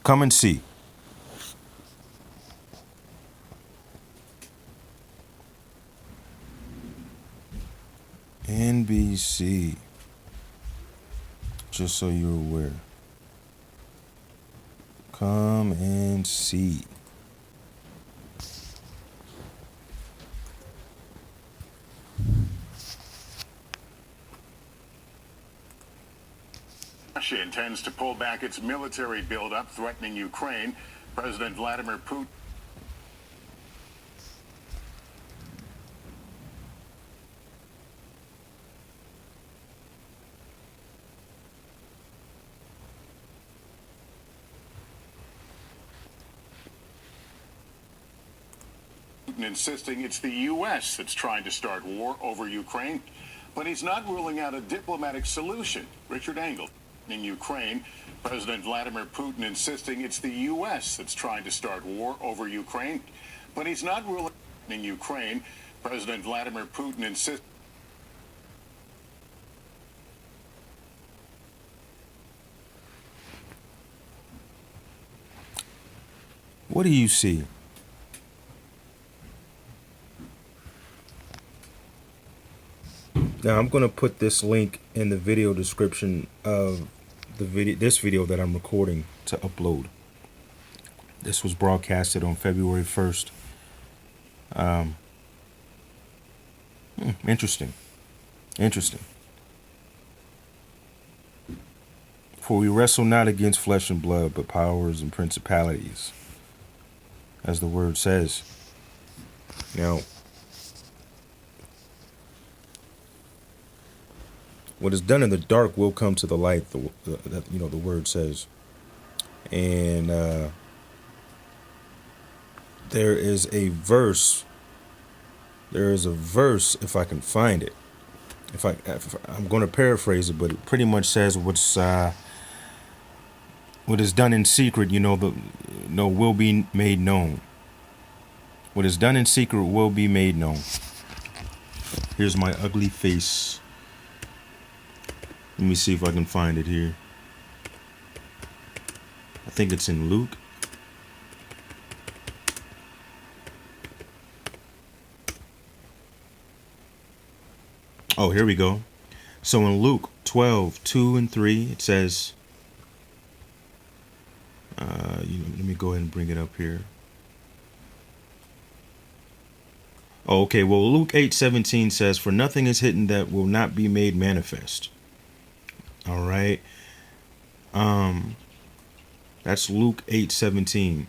Come and see. NBC. Just so you're aware. Come and see. Russia intends to pull back its military buildup threatening Ukraine. President Vladimir Putin insisting it's the U.S. that's trying to start war over Ukraine, but he's not ruling out a diplomatic solution. Richard Engel. In Ukraine, President Vladimir Putin insisting it's the U.S. that's trying to start war over Ukraine, but he's not ruling in Ukraine. President Vladimir Putin insists. What do you see? Now I'm going to put this link in the video description of this video that I'm recording to upload. This was broadcasted on February 1st. Interesting. For we wrestle not against flesh and blood, but powers and principalities, as the word says. Now, what is done in the dark will come to the light. The word says, and there is a verse. There is a verse, if I can find it. I'm going to paraphrase it, but it pretty much says what is done in secret, will be made known. What is done in secret will be made known. Here's my ugly face. Let me see if I can find it here. I think it's in Luke. Oh, here we go. So in Luke 12:2-3, it says, let me go ahead and bring it up here. Oh, okay, well, Luke 8:17 says, for nothing is hidden that will not be made manifest. All right. That's Luke 8:17.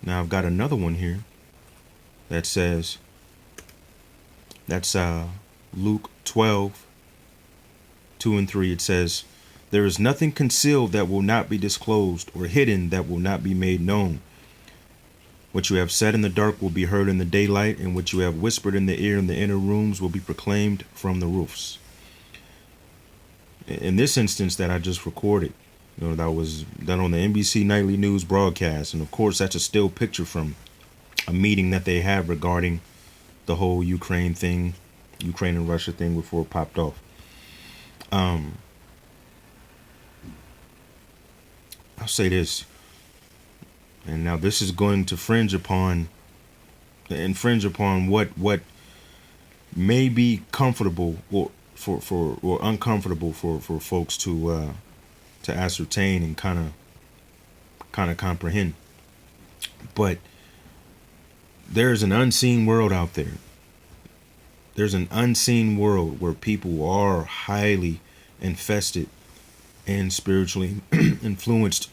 Now I've got another one here that says, that's Luke 12:2-3. It says, there is nothing concealed that will not be disclosed, or hidden that will not be made known. What you have said in the dark will be heard in the daylight, and what you have whispered in the ear in the inner rooms will be proclaimed from the roofs. In this instance that I just recorded, that was done on the NBC Nightly News broadcast. And of course, that's a still picture from a meeting that they had regarding the whole Ukraine and Russia thing before it popped off. I'll say this. And now this is going to infringe upon what may be comfortable or uncomfortable for folks to ascertain and kind of comprehend. But there's an unseen world out there. There's an unseen world where people are highly infested and spiritually influenced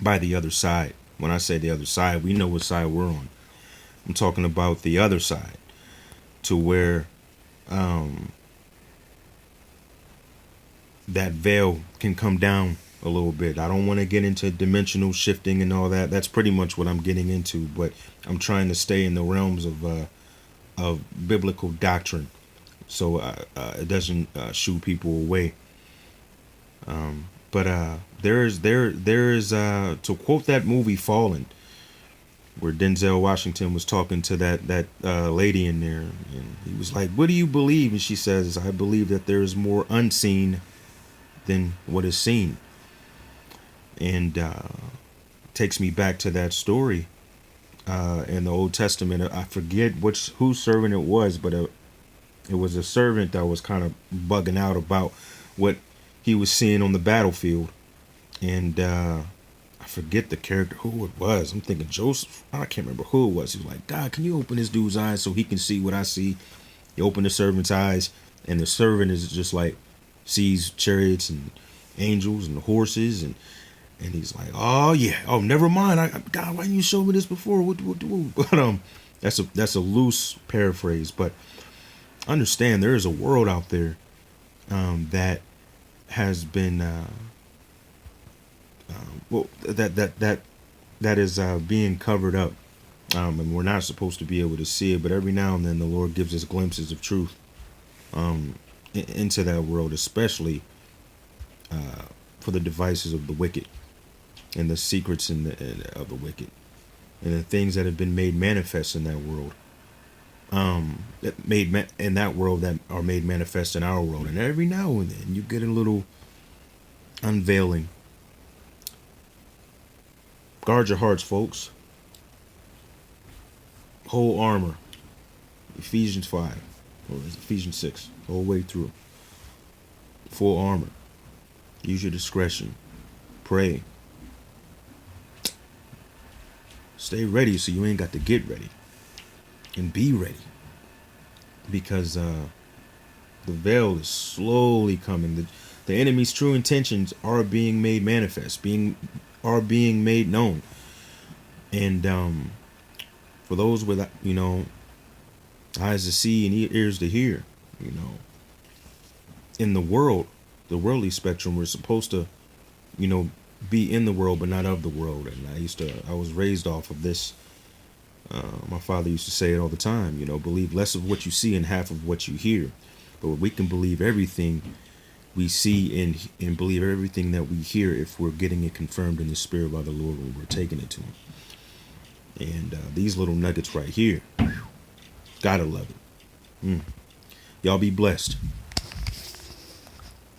by the other side. When I say the other side, we know what side we're on. I'm talking about the other side, to where that veil can come down a little bit. I don't want to get into dimensional shifting and all that. That's pretty much what I'm getting into, but I'm trying to stay in the realms of biblical doctrine, so it doesn't shoo people away. But there is to quote that movie Fallen, where Denzel Washington was talking to that lady in there, and he was like, "What do you believe?" And she says, "I believe that there is more unseen than what is seen." And takes me back to that story in the Old Testament. I forget whose servant it was, but it was a servant that was kind of bugging out about what he was seeing on the battlefield, and I forget the character who it was. I'm thinking Joseph. I can't remember who it was. He was like, God, can you open this dude's eyes so he can see what I see? He opened the servant's eyes, and the servant is just like sees chariots and angels and horses, and he's like, oh yeah, oh never mind. God, why didn't you show me this before? But that's a loose paraphrase, but understand there is a world out there that has been that is being covered up, and we're not supposed to be able to see it. But every now and then, the Lord gives us glimpses of truth into that world, especially for the devices of the wicked and the secrets of the wicked and the things that have been made manifest in that world. In that world that are made manifest in our world, and every now and then you get a little unveiling. Guard your hearts, folks. Whole armor. Ephesians 5 or Ephesians 6, the whole way through. Full armor. Use your discretion. Pray. Stay ready so you ain't got to get ready. And be ready. Because the veil is slowly coming. The enemy's true intentions are being made manifest, are being made known. And for those with, eyes to see and ears to hear, in the world, the worldly spectrum, we're supposed to, be in the world but not of the world. And I was raised off of this. My father used to say it all the time, believe less of what you see and half of what you hear. But we can believe everything we see and believe everything that we hear if we're getting it confirmed in the spirit by the Lord when we're taking it to him. And these little nuggets right here, gotta love it. Y'all be blessed.